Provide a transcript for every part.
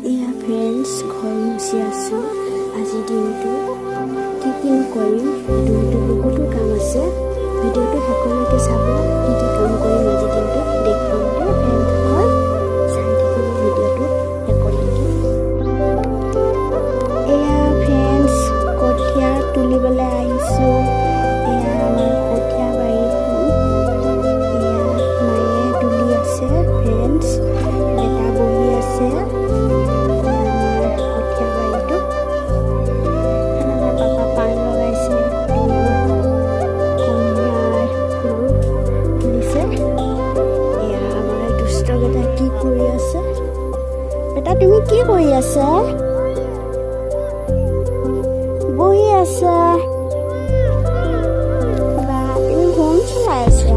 এয়া ফ্ৰেণ্ডছ, ঘৰ মুচি আছোঁ আজিৰ দিনটো। কি নকৰিম, দিনটো বহুতো কাম আছে। ভিডিঅ'টো শেষলৈকে চাব, কি কাম কৰিম আজিৰ দিনটো দেখুৱাওঁতে। ফ্ৰেণ্ডসকল চাই থাকিব ভিডিঅ'টো শেষলৈকে। এয়া ফ্ৰেণ্ডছ, কঠীয়া তুলিবলৈ আহিছোঁ। এয়া আমাৰ কঠীয়া বাৰীখন। এয়া মায়ে তুলি আছে ফ্ৰেণ্ডছ, বেটা বহি আছে। বেটা তুমি কি কৰি আছা? বহি আছা? বা তুমি ফোন চলাই আছা?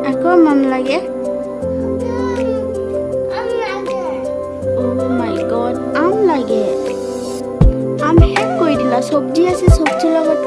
আকৌ মন লাগে। Oh my God, আম লাগে। আম শেষ কৰি দিলা। চব্জি আছে, চব্জিৰ লগত